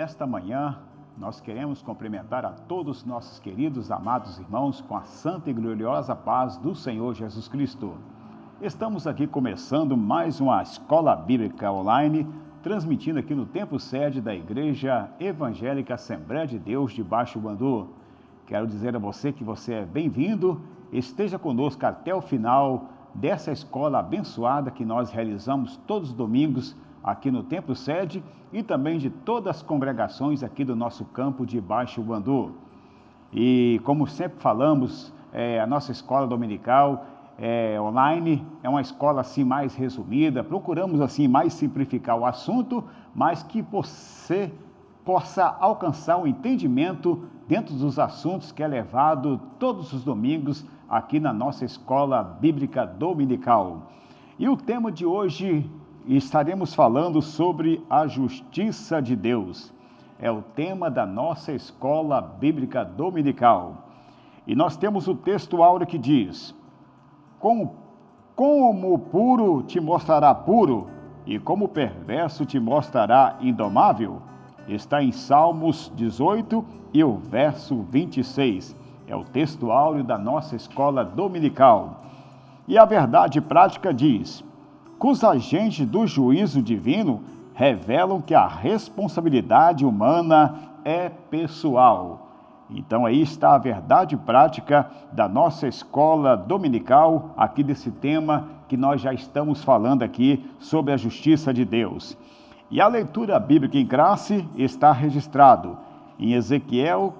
nesta manhã nós queremos cumprimentar a todos os nossos queridos, amados irmãos com a santa e gloriosa paz do Senhor Jesus Cristo. Estamos aqui começando mais uma Escola Bíblica Online, transmitindo aqui no templo sede da Igreja Evangélica Assembleia de Deus de Baixo Guandu. Quero dizer a você que você é bem-vindo, esteja conosco até o final dessa escola abençoada que nós realizamos todos os domingos aqui no templo sede e também de todas as congregações aqui do nosso campo de Baixo Guandu. E como sempre falamos, a nossa escola dominical online é uma escola assim mais resumida, procuramos assim mais simplificar o assunto, mas que você possa alcançar um entendimento dentro dos assuntos que é levado todos os domingos aqui na nossa escola bíblica dominical. E o tema de hoje estaremos falando sobre a justiça de Deus. É o tema da nossa escola bíblica dominical. E nós temos o texto áureo que diz: como o puro te mostrará puro, e como o perverso te mostrará indomável. Está em Salmos 18 e o verso 26. É o texto áureo da nossa escola dominical. E a verdade prática diz: os agentes do juízo divino revelam que a responsabilidade humana é pessoal. Então aí está a verdade prática da nossa escola dominical, aqui desse tema que nós já estamos falando aqui sobre a justiça de Deus. E a leitura bíblica em classe está registrado em Ezequiel,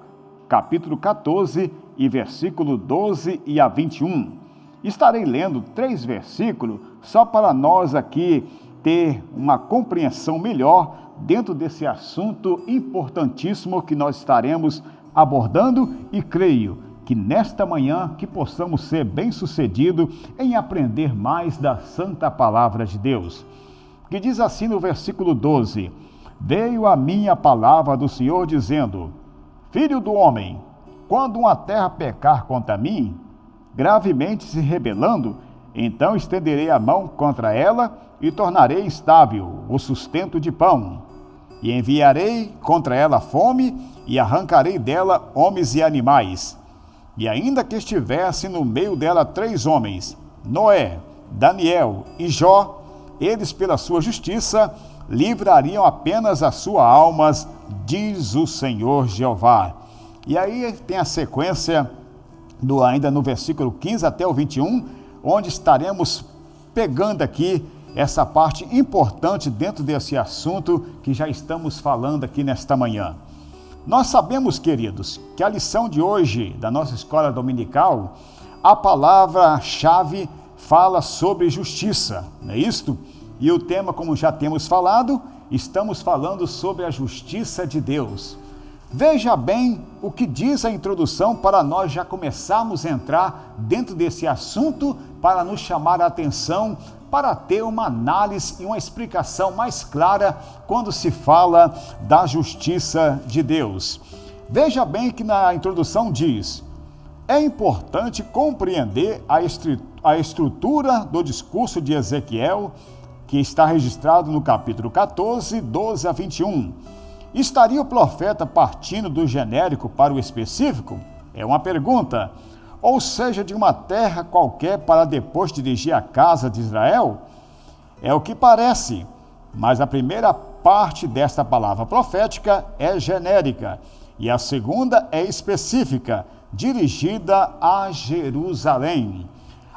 capítulo 14, e versículo 12 e a 21. Estarei lendo 3 versículos só para nós aqui ter uma compreensão melhor dentro desse assunto importantíssimo que nós estaremos abordando, e creio que nesta manhã que possamos ser bem-sucedidos em aprender mais da santa palavra de Deus. Que diz assim no versículo 12: veio a mim a palavra do Senhor dizendo: filho do homem, quando uma terra pecar contra mim, gravemente se rebelando, então estenderei a mão contra ela e tornarei estável o sustento de pão. E enviarei contra ela fome e arrancarei dela homens e animais. E ainda que estivesse no meio dela 3 homens, Noé, Daniel e Jó, eles pela sua justiça livrariam apenas as suas almas, diz o Senhor Jeová. E aí tem a sequência ainda no versículo 15 até o 21, onde estaremos pegando aqui essa parte importante dentro desse assunto que já estamos falando aqui nesta manhã. Nós sabemos, queridos, que a lição de hoje da nossa escola dominical, a palavra-chave fala sobre justiça, não é isto? E o tema, como já temos falado, estamos falando sobre a justiça de Deus. Veja bem o que diz a introdução para nós já começarmos a entrar dentro desse assunto, para nos chamar a atenção, para ter uma análise e uma explicação mais clara quando se fala da justiça de Deus. Veja bem que na introdução diz: é importante compreender a estrutura do discurso de Ezequiel, que está registrado no capítulo 14, 12 a 21. Estaria o profeta partindo do genérico para o específico? É uma pergunta. Ou seja, de uma terra qualquer para depois dirigir a casa de Israel? É o que parece, mas a primeira parte desta palavra profética é genérica e a segunda é específica, dirigida a Jerusalém.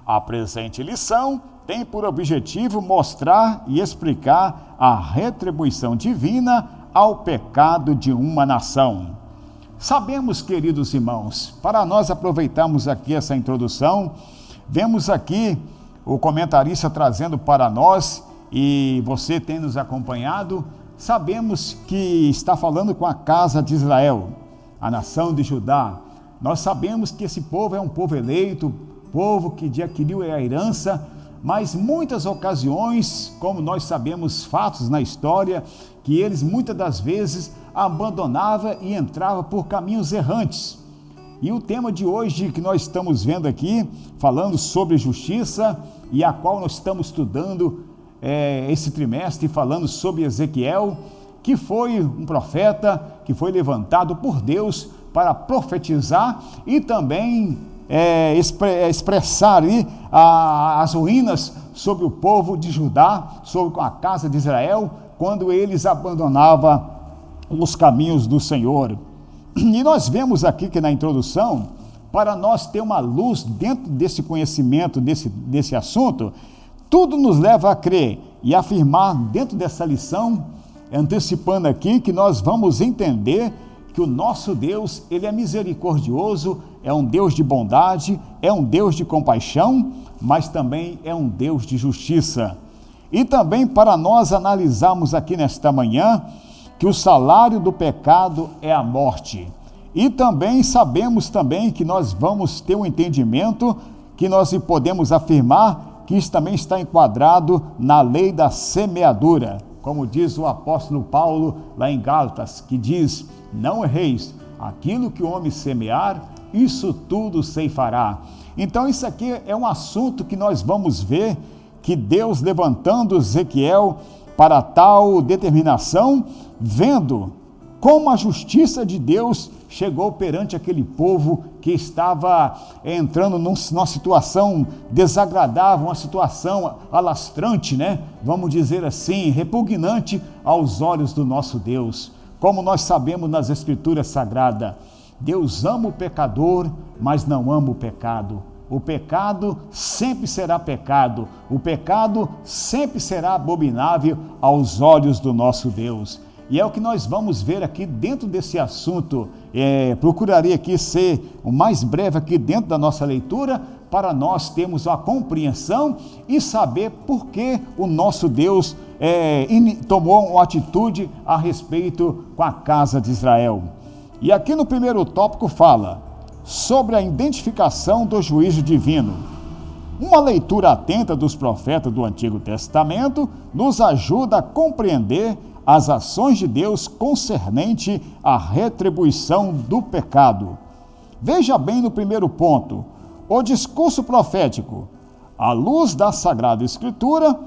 A presente lição tem por objetivo mostrar e explicar a retribuição divina ao pecado de uma nação. Sabemos, queridos irmãos, para nós aproveitarmos aqui essa introdução, vemos aqui o comentarista trazendo para nós, e você tem nos acompanhado, sabemos que está falando com a casa de Israel, a nação de Judá. Nós sabemos que esse povo é um povo eleito, povo que adquiriu a herança, mas muitas ocasiões, como nós sabemos fatos na história, que eles muitas das vezes abandonavam e entravam por caminhos errantes. E o tema de hoje que nós estamos vendo aqui, falando sobre justiça, e a qual nós estamos estudando esse trimestre, falando sobre Ezequiel, que foi um profeta que foi levantado por Deus para profetizar e também expressar ali as ruínas sobre o povo de Judá, sobre a casa de Israel, quando eles abandonavam os caminhos do Senhor. E nós vemos aqui que na introdução, para nós ter uma luz dentro desse conhecimento, desse assunto, tudo nos leva a crer e afirmar dentro dessa lição, antecipando aqui, que nós vamos entender que o nosso Deus, ele é misericordioso, é um Deus de bondade, é um Deus de compaixão, mas também é um Deus de justiça. E também para nós analisarmos aqui nesta manhã, que o salário do pecado é a morte. E também sabemos também que nós vamos ter um entendimento, que nós podemos afirmar que isso também está enquadrado na lei da semeadura, como diz o apóstolo Paulo lá em Gálatas, que diz: não erreis, aquilo que o homem semear, isso tudo ceifará. Então isso aqui é um assunto que nós vamos ver, que Deus levantando Ezequiel para tal determinação, vendo como a justiça de Deus chegou perante aquele povo que estava entrando numa situação desagradável, uma situação alastrante, né? Vamos dizer assim, repugnante aos olhos do nosso Deus. Como nós sabemos nas Escrituras Sagradas, Deus ama o pecador, mas não ama o pecado. O pecado sempre será pecado, o pecado sempre será abominável aos olhos do nosso Deus. E é o que nós vamos ver aqui dentro desse assunto. Procurarei aqui ser o mais breve aqui dentro da nossa leitura, para nós termos a compreensão e saber por que o nosso Deus tomou uma atitude a respeito com a casa de Israel. E aqui no primeiro tópico fala sobre a identificação do juízo divino. Uma leitura atenta dos profetas do Antigo Testamento nos ajuda a compreender as ações de Deus concernente à retribuição do pecado. Veja bem no primeiro ponto, o discurso profético. À luz da Sagrada Escritura,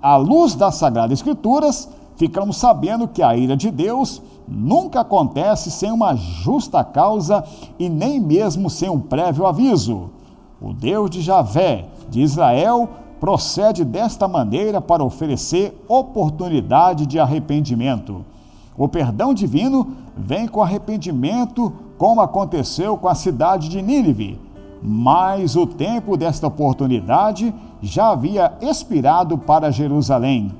à luz das Sagradas Escrituras, ficamos sabendo que a ira de Deus nunca acontece sem uma justa causa e nem mesmo sem um prévio aviso. O Deus de Javé, de Israel, procede desta maneira para oferecer oportunidade de arrependimento. O perdão divino vem com arrependimento, como aconteceu com a cidade de Nínive, mas o tempo desta oportunidade já havia expirado para Jerusalém.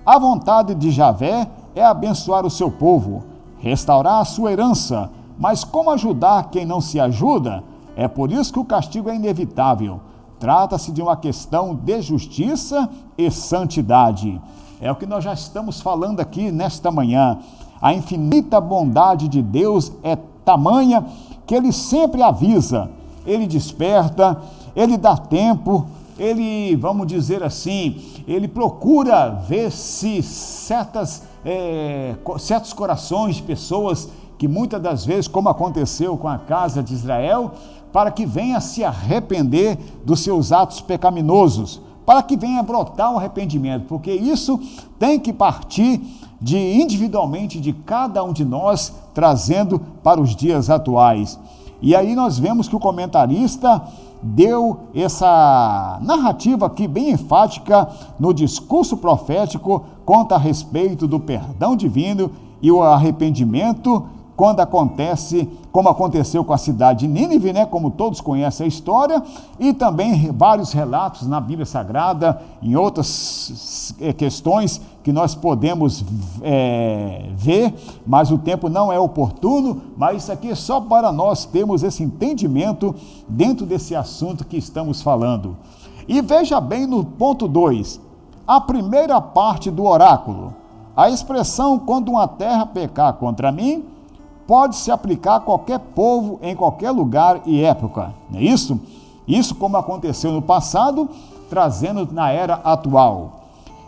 A vontade de Javé é abençoar o seu povo, restaurar a sua herança, mas como ajudar quem não se ajuda? É por isso que o castigo é inevitável. Trata-se de uma questão de justiça e santidade. É o que nós já estamos falando aqui nesta manhã. A infinita bondade de Deus é tamanha que Ele sempre avisa, Ele desperta, Ele dá tempo, Ele, vamos dizer assim, Ele procura ver se certos corações de pessoas que muitas das vezes, como aconteceu com a casa de Israel, para que venha se arrepender dos seus atos pecaminosos, para que venha brotar o arrependimento, porque isso tem que partir individualmente de cada um de nós, trazendo para os dias atuais. E aí nós vemos que o comentarista deu essa narrativa aqui bem enfática no discurso profético conta a respeito do perdão divino e o arrependimento quando acontece, como aconteceu com a cidade de Nínive, né? Como todos conhecem a história, e também vários relatos na Bíblia Sagrada, em outras questões que nós podemos ver, mas o tempo não é oportuno, mas isso aqui é só para nós termos esse entendimento dentro desse assunto que estamos falando. E veja bem no ponto 2, a primeira parte do oráculo, a expressão quando uma terra pecar contra mim, pode se aplicar a qualquer povo, em qualquer lugar e época, não é isso? Isso como aconteceu no passado, trazendo na era atual.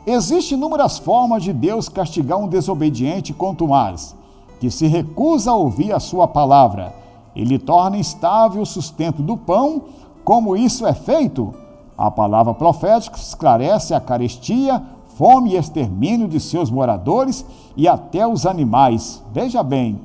Existem inúmeras formas de Deus castigar um desobediente contumaz, que se recusa a ouvir a sua palavra. Ele torna instável o sustento do pão. Como isso é feito? A palavra profética esclarece a carestia, fome e extermínio de seus moradores e até os animais. Veja bem,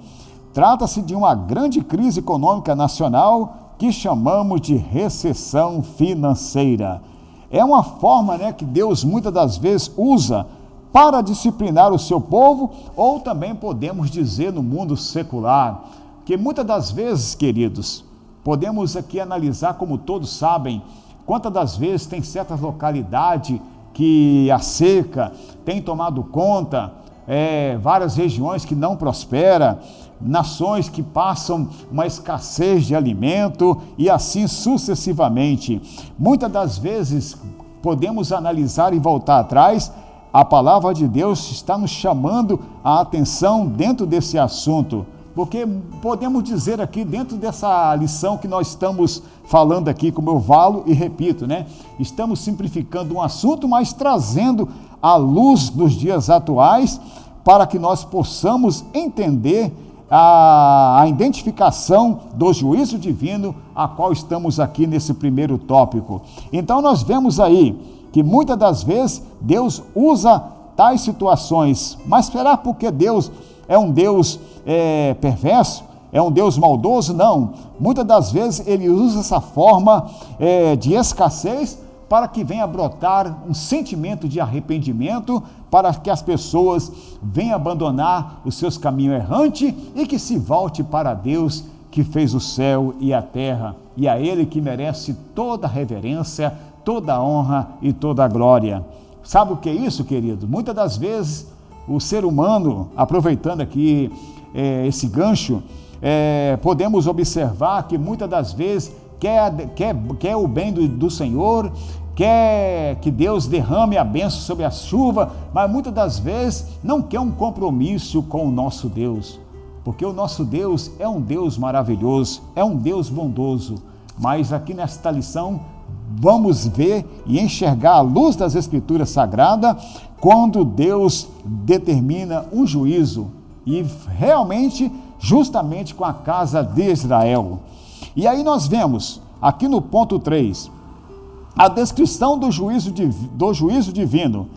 trata-se de uma grande crise econômica nacional que chamamos de recessão financeira. É uma forma, que Deus muitas das vezes usa para disciplinar o seu povo, ou também podemos dizer no mundo secular, que muitas das vezes, queridos, podemos aqui analisar, como todos sabem, quantas das vezes tem certas localidades que a seca tem tomado conta, várias regiões que não prosperam, nações que passam uma escassez de alimento e assim sucessivamente. Muitas das vezes podemos analisar e voltar atrás, a palavra de Deus está nos chamando a atenção dentro desse assunto, porque podemos dizer aqui, dentro dessa lição que nós estamos falando aqui, como eu falo e repito, estamos simplificando um assunto, mas trazendo à luz nos dias atuais, para que nós possamos entender a identificação do juízo divino, a qual estamos aqui nesse primeiro tópico. Então nós vemos aí que muitas das vezes Deus usa tais situações, mas será porque Deus é um Deus perverso? É um Deus maldoso? Não. Muitas das vezes Ele usa essa forma de escassez para que venha brotar um sentimento de arrependimento, para que as pessoas venham abandonar os seus caminhos errantes e que se volte para Deus que fez o céu e a terra, e a Ele que merece toda a reverência, toda a honra e toda a glória. Sabe o que é isso, querido? Muitas das vezes o ser humano, aproveitando aqui esse gancho, podemos observar que muitas das vezes quer o bem do Senhor, quer que Deus derrame a bênção sobre a chuva, mas muitas das vezes não quer um compromisso com o nosso Deus, porque o nosso Deus é um Deus maravilhoso, é um Deus bondoso. Mas aqui nesta lição vamos ver e enxergar a luz das Escrituras Sagradas quando Deus determina um juízo, e realmente, justamente com a casa de Israel. E aí nós vemos, aqui no ponto 3, a descrição do juízo divino.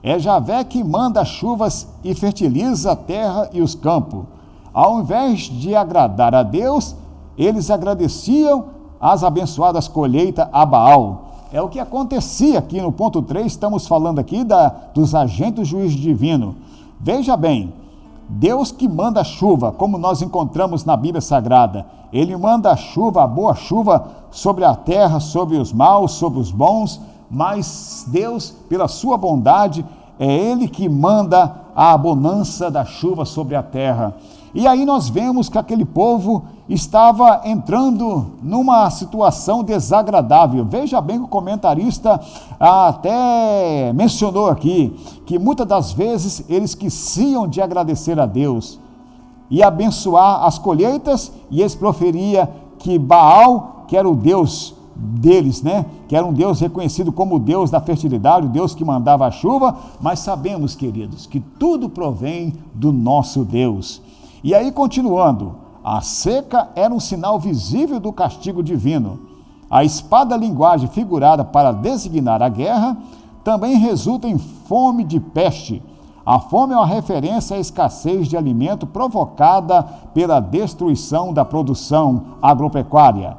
É Javé que manda chuvas e fertiliza a terra e os campos. Ao invés de agradar a Deus, eles agradeciam as abençoadas colheitas a Baal. É o que acontecia aqui no ponto 3, estamos falando aqui dos agentes do juízo divino. Veja bem, Deus que manda a chuva, como nós encontramos na Bíblia Sagrada, Ele manda a chuva, a boa chuva, sobre a terra, sobre os maus, sobre os bons, mas Deus, pela sua bondade, é Ele que manda a bonança da chuva sobre a terra. E aí nós vemos que aquele povo estava entrando numa situação desagradável. Veja bem que o comentarista até mencionou aqui, que muitas das vezes eles esqueciam de agradecer a Deus e abençoar as colheitas, e eles proferiam que Baal, que era o Deus deles, que era um Deus reconhecido como o Deus da fertilidade, o Deus que mandava a chuva, mas sabemos, queridos, que tudo provém do nosso Deus. E aí, continuando, a seca era um sinal visível do castigo divino. A espada linguagem figurada para designar a guerra também resulta em fome de peste. A fome é uma referência à escassez de alimento provocada pela destruição da produção agropecuária.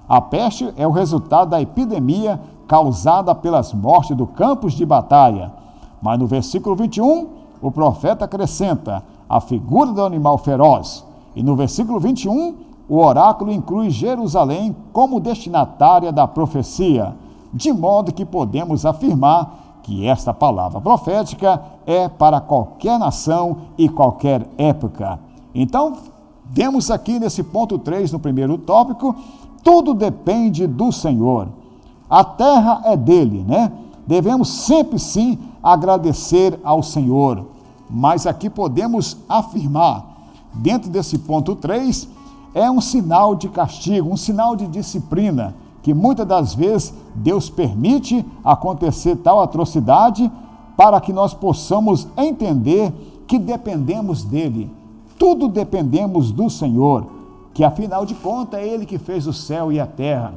A peste é o resultado da epidemia causada pelas mortes dos campos de batalha. Mas no versículo 21, o profeta acrescenta a figura do animal feroz. E no versículo 21, o oráculo inclui Jerusalém como destinatária da profecia, de modo que podemos afirmar que esta palavra profética é para qualquer nação e qualquer época. Então, vemos aqui nesse ponto 3, no primeiro tópico, tudo depende do Senhor. A terra é dele, Devemos sempre sim agradecer ao Senhor. Mas aqui podemos afirmar, dentro desse ponto 3, é um sinal de castigo, um sinal de disciplina, que muitas das vezes Deus permite acontecer tal atrocidade para que nós possamos entender que dependemos dele. Tudo dependemos do Senhor, que afinal de contas é Ele que fez o céu e a terra.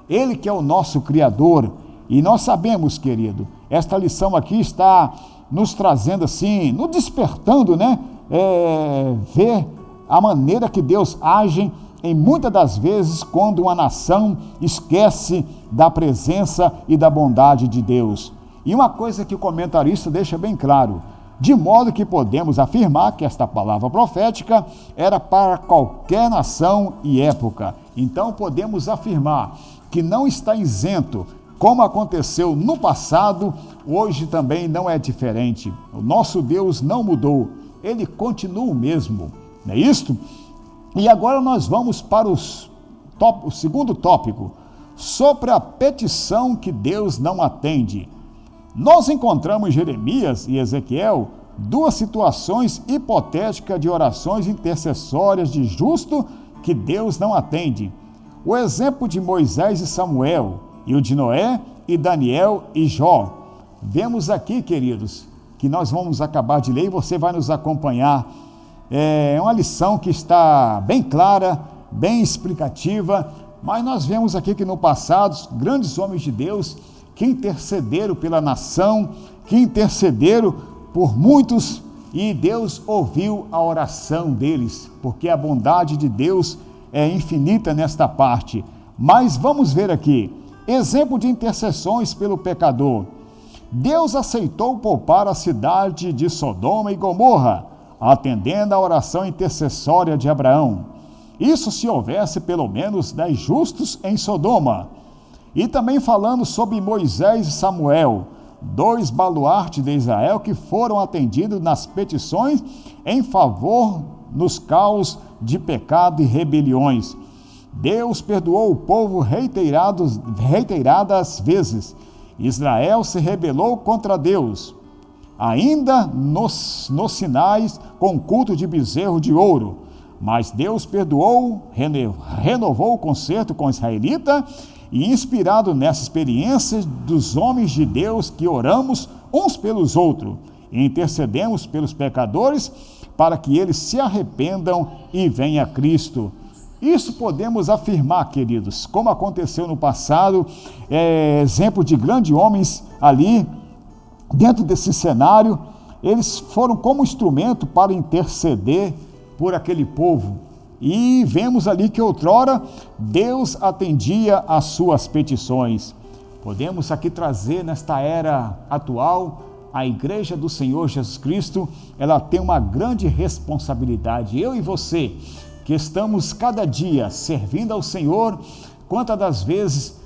Ele que é o nosso Criador. E nós sabemos, querido, esta lição aqui está nos trazendo assim, nos despertando, né? Ver a maneira que Deus age em muitas das vezes quando uma nação esquece da presença e da bondade de Deus. E uma coisa que o comentarista deixa bem claro, de modo que podemos afirmar que esta palavra profética era para qualquer nação e época. Então podemos afirmar que não está isento, como aconteceu no passado, hoje também não é diferente. O nosso Deus não mudou, ele continua o mesmo, não é isto? E agora nós vamos para o segundo tópico, sobre a petição que Deus não atende. Nós encontramos em Jeremias e Ezequiel duas situações hipotéticas de orações intercessórias de justo que Deus não atende. O exemplo de Moisés e Samuel, e o de Noé e Daniel e Jó. Vemos aqui, queridos, que nós vamos acabar de ler e você vai nos acompanhar. É uma lição que está bem clara, bem explicativa, mas nós vemos aqui que no passado, grandes homens de Deus que intercederam pela nação, que intercederam por muitos, e Deus ouviu a oração deles, porque a bondade de Deus é infinita nesta parte. Mas vamos ver aqui, exemplo de intercessões pelo pecador. Deus aceitou poupar a cidade de Sodoma e Gomorra, atendendo à oração intercessória de Abraão. Isso se houvesse pelo menos 10 justos em Sodoma. E também falando sobre Moisés e Samuel, 2 baluartes de Israel que foram atendidos nas petições em favor nos caos de pecado e rebeliões. Deus perdoou o povo reiteradas vezes. Israel se rebelou contra Deus, ainda nos sinais com culto de bezerro de ouro. Mas Deus perdoou, renovou o concerto com o israelita, e inspirado nessa experiência dos homens de Deus que oramos uns pelos outros e intercedemos pelos pecadores para que eles se arrependam e venham a Cristo. Isso podemos afirmar, queridos, como aconteceu no passado, exemplo de grandes homens ali, dentro desse cenário, eles foram como instrumento para interceder por aquele povo. E vemos ali que outrora Deus atendia às suas petições. Podemos aqui trazer nesta era atual, a Igreja do Senhor Jesus Cristo, ela tem uma grande responsabilidade. Eu e você, que estamos cada dia servindo ao Senhor, quantas das vezes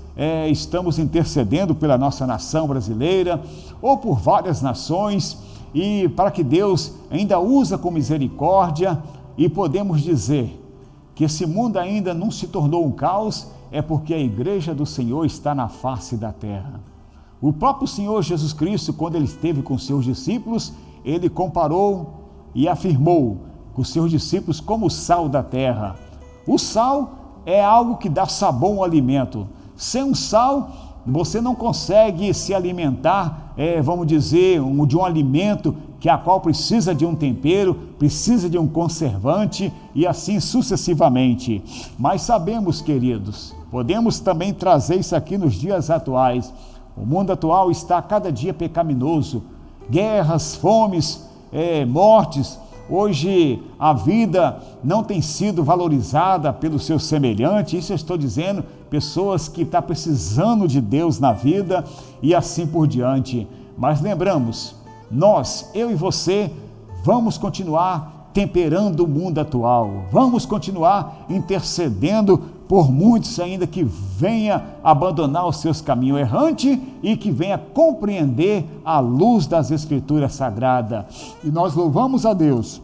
estamos intercedendo pela nossa nação brasileira, ou por várias nações, e para que Deus ainda usa com misericórdia, e podemos dizer que esse mundo ainda não se tornou um caos, é porque a Igreja do Senhor está na face da terra. O próprio Senhor Jesus Cristo, quando ele esteve com seus discípulos, ele comparou e afirmou com os seus discípulos como o sal da terra. O sal é algo que dá sabor ao alimento. Sem um sal, você não consegue se alimentar, vamos dizer, de um alimento a qual precisa de um tempero, precisa de um conservante e assim sucessivamente. Mas sabemos, queridos, podemos também trazer isso aqui nos dias atuais. O mundo atual está cada dia pecaminoso, guerras, fomes, mortes. Hoje a vida não tem sido valorizada pelo seu semelhante, isso eu estou dizendo, pessoas que estão precisando de Deus na vida e assim por diante. Mas lembramos, nós, eu e você, vamos continuar temperando o mundo atual, vamos continuar intercedendo por muitos ainda que venha abandonar os seus caminhos errantes e que venha compreender a luz das Escrituras Sagradas. E nós louvamos a Deus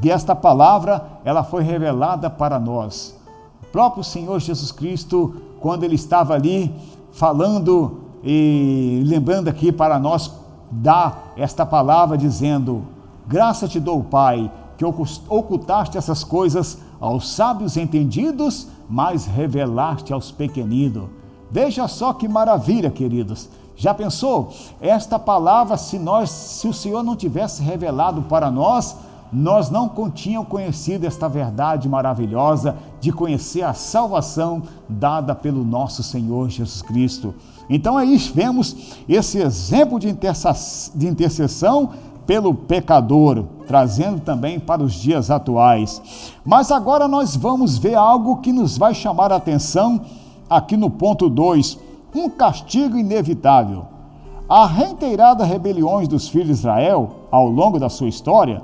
que esta palavra ela foi revelada para nós. O próprio Senhor Jesus Cristo, quando ele estava ali falando e lembrando aqui para nós, dá esta palavra dizendo: graça te dou, Pai, que ocultaste essas coisas aos sábios entendidos, mas revelaste aos pequeninos. Veja só que maravilha, queridos. Já pensou? Esta palavra, se o Senhor não tivesse revelado para nós, nós não tínhamos conhecido esta verdade maravilhosa de conhecer a salvação dada pelo nosso Senhor Jesus Cristo. Então aí vemos esse exemplo de intercessão pelo pecador, trazendo também para os dias atuais. Mas agora nós vamos ver algo que nos vai chamar a atenção aqui no ponto 2, um castigo inevitável. As reiteradas rebeliões dos filhos de Israel ao longo da sua história,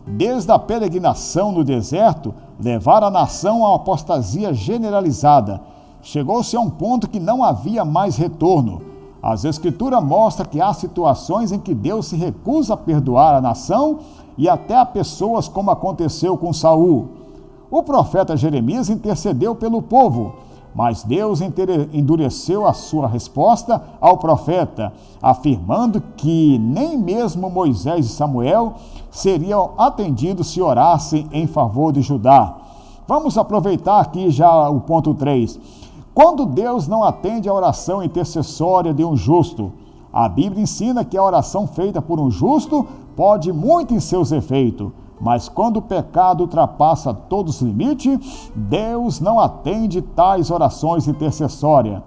desde a peregrinação no deserto, levaram a nação à apostasia generalizada. Chegou-se a um ponto que não havia mais retorno. As Escrituras mostram que há situações em que Deus se recusa a perdoar a nação e até a pessoas, como aconteceu com Saul. O profeta Jeremias intercedeu pelo povo, mas Deus endureceu a sua resposta ao profeta, afirmando que nem mesmo Moisés e Samuel seriam atendidos se orassem em favor de Judá. Vamos aproveitar aqui já o ponto 3. Quando Deus não atende a oração intercessória de um justo, a Bíblia ensina que a oração feita por um justo pode muito em seus efeitos, mas quando o pecado ultrapassa todos os limites, Deus não atende tais orações intercessórias.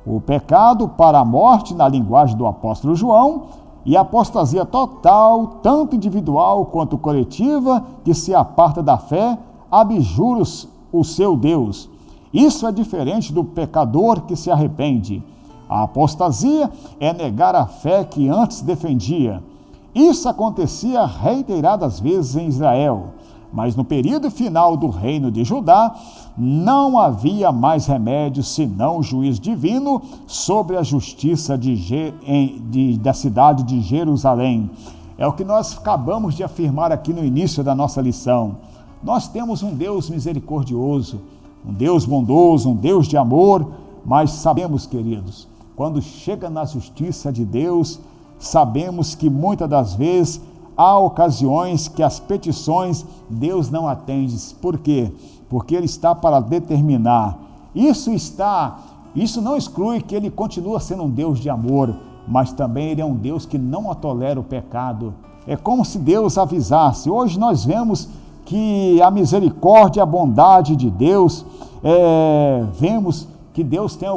O pecado para a morte, na linguagem do apóstolo João, e a apostasia total, tanto individual quanto coletiva, que se aparta da fé, abjura o seu Deus. Isso é diferente do pecador que se arrepende. A apostasia é negar a fé que antes defendia. Isso acontecia reiteradas vezes em Israel, mas no período final do reino de Judá, não havia mais remédio senão o juízo divino sobre a justiça da cidade de Jerusalém. É o que nós acabamos de afirmar aqui no início da nossa lição. Nós temos um Deus misericordioso, um Deus bondoso, um Deus de amor, mas sabemos, queridos, quando chega na justiça de Deus, sabemos que muitas das vezes há ocasiões que as petições Deus não atende. Por quê? Porque Ele está para determinar. Isso não exclui que Ele continua sendo um Deus de amor, mas também Ele é um Deus que não tolera o pecado. É como se Deus avisasse. Hoje nós vemos que a misericórdia e a bondade de Deus, vemos que Deus tem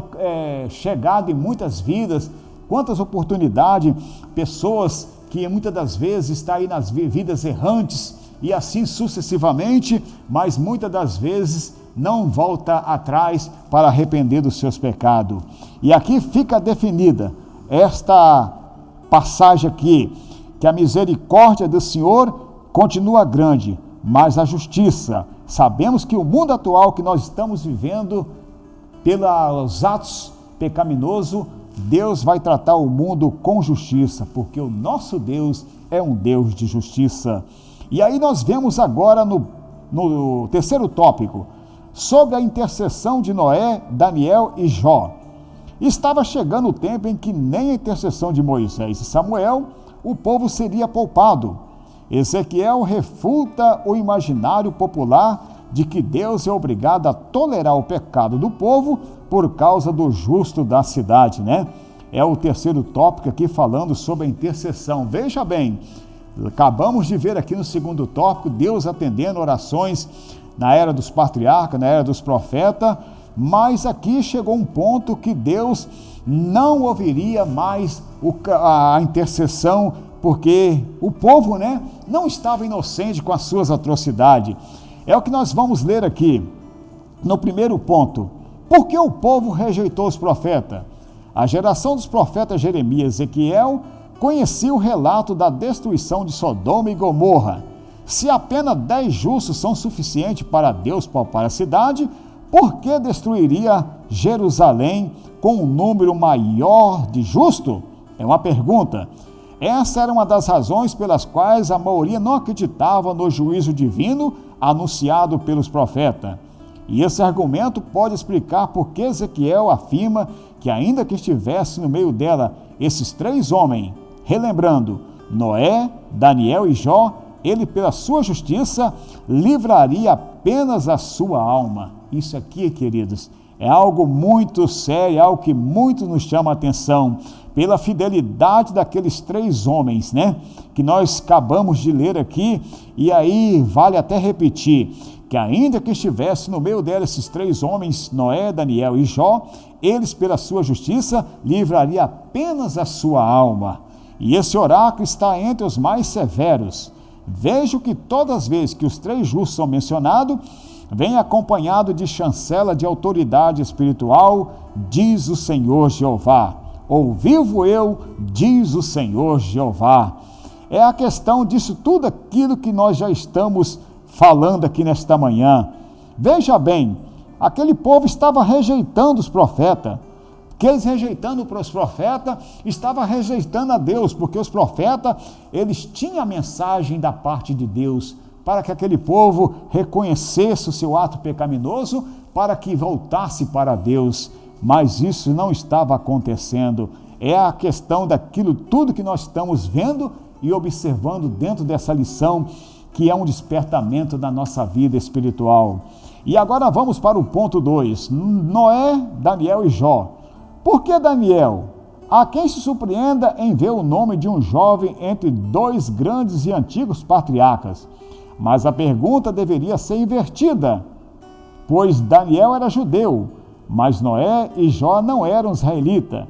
chegado em muitas vidas, quantas oportunidades, pessoas que muitas das vezes estão aí nas vidas errantes e assim sucessivamente, mas muitas das vezes não volta atrás para arrepender dos seus pecados. E aqui fica definida esta passagem aqui, que a misericórdia do Senhor continua grande, mas a justiça, sabemos que o mundo atual que nós estamos vivendo, pelos atos pecaminosos, Deus vai tratar o mundo com justiça, porque o nosso Deus é um Deus de justiça. E aí nós vemos agora no terceiro tópico, sobre a intercessão de Noé, Daniel e Jó. Estava chegando o tempo em que nem a intercessão de Moisés e Samuel, o povo seria poupado. Ezequiel refuta o imaginário popular de que Deus é obrigado a tolerar o pecado do povo por causa do justo da cidade, né? É o terceiro tópico aqui falando sobre a intercessão. Veja bem, acabamos de ver aqui no segundo tópico, Deus atendendo orações na era dos patriarcas, na era dos profetas, mas aqui chegou um ponto que Deus não ouviria mais a intercessão, porque o povo, né, não estava inocente com as suas atrocidades. É o que nós vamos ler aqui, no primeiro ponto. Por que o povo rejeitou os profetas? A geração dos profetas Jeremias e Ezequiel conhecia o relato da destruição de Sodoma e Gomorra. Se apenas 10 justos são suficientes para Deus poupar a cidade, por que destruiria Jerusalém com um número maior de justos? É uma pergunta. Essa era uma das razões pelas quais a maioria não acreditava no juízo divino anunciado pelos profetas. E esse argumento pode explicar por que Ezequiel afirma que, ainda que estivesse no meio dela esses 3 homens, relembrando Noé, Daniel e Jó, ele, pela sua justiça, livraria apenas a sua alma. Isso aqui, queridos, é algo muito sério, algo que muito nos chama a atenção, pela fidelidade daqueles 3 homens, né? Que nós acabamos de ler aqui, e aí vale até repetir, que ainda que estivesse no meio dela esses 3 homens, Noé, Daniel e Jó, eles pela sua justiça livraria apenas a sua alma. E esse oráculo está entre os mais severos. Vejo que todas as vezes que os 3 justos são mencionados, vem acompanhado de chancela de autoridade espiritual, diz o Senhor Jeová. Ou vivo eu, diz o Senhor Jeová. É a questão disso tudo aquilo que nós já estamos falando aqui nesta manhã. Veja bem, aquele povo estava rejeitando os profetas. Que eles rejeitando os profetas, estava rejeitando a Deus, porque os profetas, eles tinham a mensagem da parte de Deus, para que aquele povo reconhecesse o seu ato pecaminoso, para que voltasse para Deus. Mas isso não estava acontecendo. É a questão daquilo tudo que nós estamos vendo e observando dentro dessa lição, que é um despertamento da nossa vida espiritual. E agora vamos para o ponto 2, Noé, Daniel e Jó. Por que Daniel? Há quem se surpreenda em ver o nome de um jovem entre 2 grandes e antigos patriarcas. Mas a pergunta deveria ser invertida, pois Daniel era judeu, mas Noé e Jó não eram israelitas,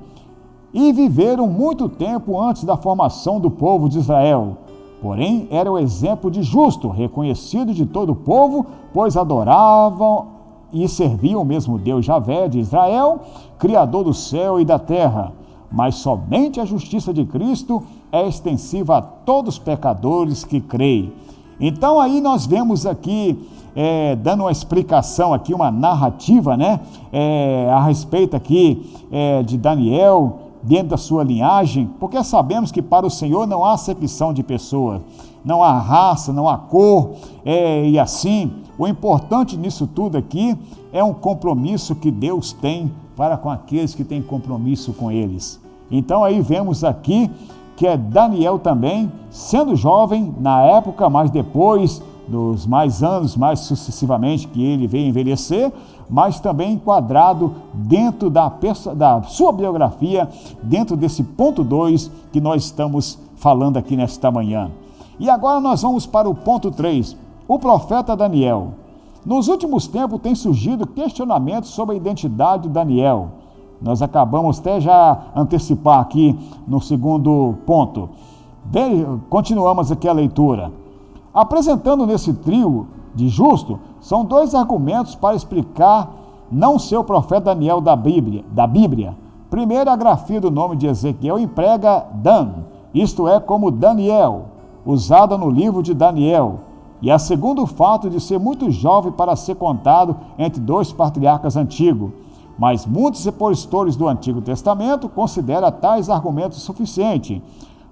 e viveram muito tempo antes da formação do povo de Israel. Porém, era o exemplo de justo, reconhecido de todo o povo, pois adoravam e serviam o mesmo Deus Javé de Israel, Criador do céu e da terra. Mas somente a justiça de Cristo é extensiva a todos os pecadores que creem. Então aí nós vemos aqui, dando uma explicação aqui, uma narrativa, a respeito aqui de Daniel, dentro da sua linhagem, porque sabemos que para o Senhor não há acepção de pessoas, não há raça, não há cor, e assim, o importante nisso tudo aqui é um compromisso que Deus tem para com aqueles que têm compromisso com eles. Então aí vemos aqui que é Daniel também, sendo jovem na época, mas depois dos mais anos, mais sucessivamente que ele veio envelhecer, mas também enquadrado dentro da sua biografia, dentro desse ponto 2 que nós estamos falando aqui nesta manhã. E agora nós vamos para o ponto 3, o profeta Daniel. Nos últimos tempos tem surgido questionamentos sobre a identidade de Daniel. Nós acabamos até já antecipar aqui no segundo ponto. Continuamos aqui a leitura. Apresentando nesse trio de justo, são 2 argumentos para explicar não ser o profeta Daniel da Bíblia. Primeiro, a grafia do nome de Ezequiel emprega Dan, isto é, como Daniel, usada no livro de Daniel. E a segundo, o fato de ser muito jovem para ser contado entre 2 patriarcas antigos. Mas muitos expositores do Antigo Testamento consideram tais argumentos suficientes,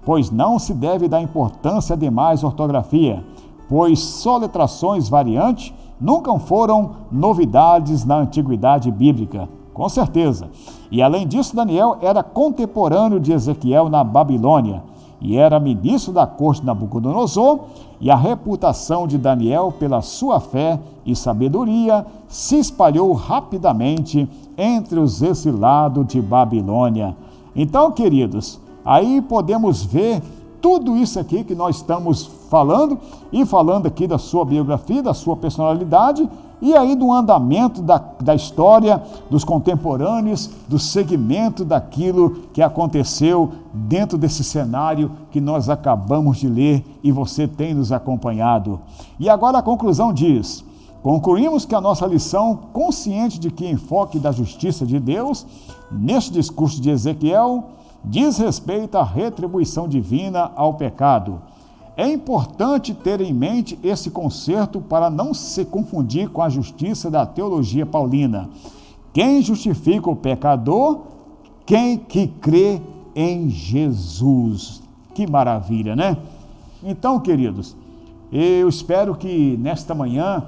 pois não se deve dar importância demais à ortografia, pois soletrações variantes nunca foram novidades na antiguidade bíblica, com certeza. E além disso, Daniel era contemporâneo de Ezequiel na Babilônia, e era ministro da corte de Nabucodonosor, e a reputação de Daniel pela sua fé e sabedoria se espalhou rapidamente entre os exilados de Babilônia. Então, queridos, aí podemos ver tudo isso aqui que nós estamos falando, e falando aqui da sua biografia, da sua personalidade, e aí do andamento da história dos contemporâneos, do segmento daquilo que aconteceu dentro desse cenário que nós acabamos de ler e você tem nos acompanhado. E agora a conclusão diz: concluímos que a nossa lição, consciente de que o enfoque da justiça de Deus, neste discurso de Ezequiel, diz respeito à retribuição divina ao pecado. É importante ter em mente esse conceito para não se confundir com a justiça da teologia paulina. Quem justifica o pecador? Quem que crê em Jesus. Que maravilha, né? Então, queridos, eu espero que nesta manhã,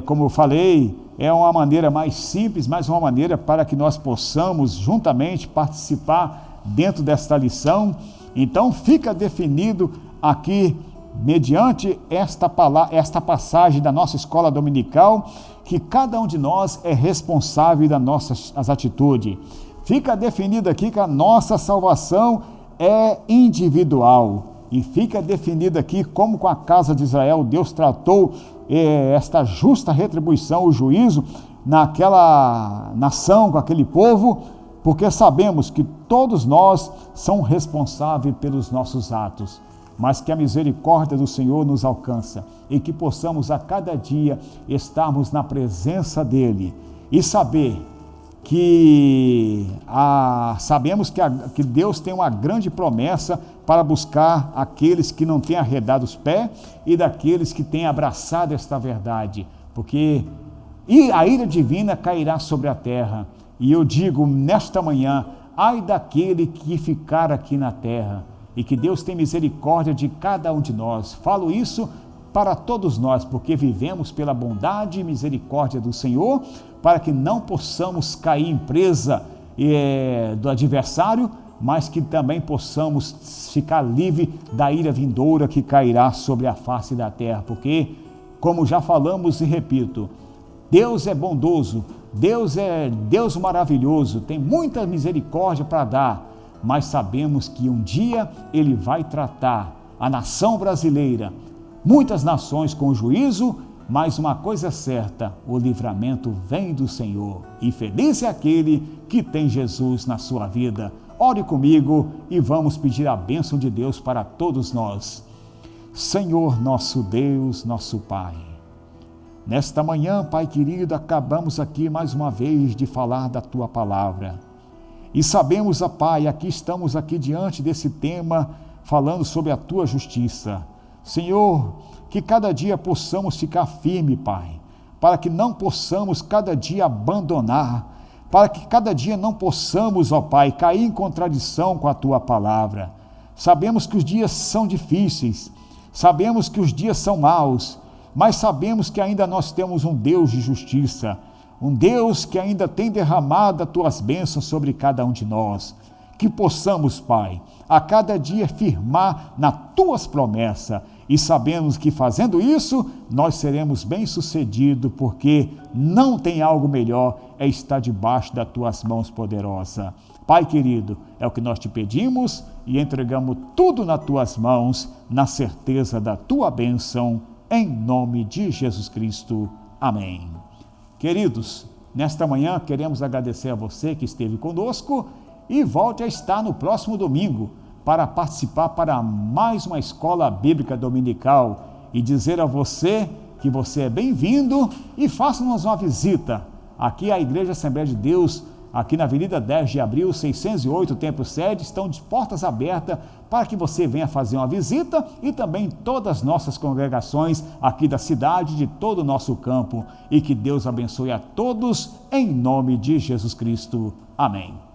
como eu falei, é uma maneira mais simples, mas uma maneira para que nós possamos juntamente participar dentro desta lição. Então fica definido aqui, mediante esta passagem da nossa escola dominical, que cada um de nós é responsável das nossas atitudes. Fica definido aqui que a nossa salvação é individual. E fica definido aqui como com a casa de Israel Deus tratou esta justa retribuição, o juízo naquela nação, com aquele povo, porque sabemos que todos nós somos responsáveis pelos nossos atos, mas que a misericórdia do Senhor nos alcança e que possamos a cada dia estarmos na presença dEle e saber que sabemos que Deus tem uma grande promessa para buscar aqueles que não têm arredado os pés e daqueles que têm abraçado esta verdade, porque a ira divina cairá sobre a terra. E eu digo nesta manhã, ai daquele que ficar aqui na terra, e que Deus tem misericórdia de cada um de nós. Falo isso para todos nós, porque vivemos pela bondade e misericórdia do Senhor, para que não possamos cair em presa do adversário, mas que também possamos ficar livre da ira vindoura que cairá sobre a face da terra, porque, como já falamos e repito, Deus é bondoso, Deus é Deus maravilhoso, tem muita misericórdia para dar, mas sabemos que um dia Ele vai tratar a nação brasileira, muitas nações com juízo, mas uma coisa é certa, o livramento vem do Senhor, e feliz é aquele que tem Jesus na sua vida. Ore comigo e vamos pedir a bênção de Deus para todos nós. Senhor, nosso Deus, nosso Pai, nesta manhã, Pai querido, acabamos aqui mais uma vez de falar da Tua palavra. E sabemos, ó Pai, aqui estamos aqui diante desse tema, falando sobre a Tua justiça. Senhor, que cada dia possamos ficar firme, Pai, para que não possamos cada dia abandonar, para que cada dia não possamos, ó Pai, cair em contradição com a Tua palavra. Sabemos que os dias são difíceis, sabemos que os dias são maus, mas sabemos que ainda nós temos um Deus de justiça, um Deus que ainda tem derramado as Tuas bênçãos sobre cada um de nós. Que possamos, Pai, a cada dia firmar nas Tuas promessas, e sabemos que fazendo isso, nós seremos bem-sucedidos, porque não tem algo melhor, é estar debaixo das Tuas mãos poderosas. Pai querido, é o que nós Te pedimos e entregamos tudo nas Tuas mãos, na certeza da Tua bênção, em nome de Jesus Cristo. Amém. Queridos, nesta manhã queremos agradecer a você que esteve conosco e volte a estar no próximo domingo para participar para mais uma escola bíblica dominical e dizer a você que você é bem-vindo e faça-nos uma visita aqui à Igreja Assembleia de Deus, aqui na Avenida 10 de Abril, 608, Templo Sede, estão de portas abertas para que você venha fazer uma visita e também todas as nossas congregações aqui da cidade, de todo o nosso campo, e que Deus abençoe a todos em nome de Jesus Cristo. Amém.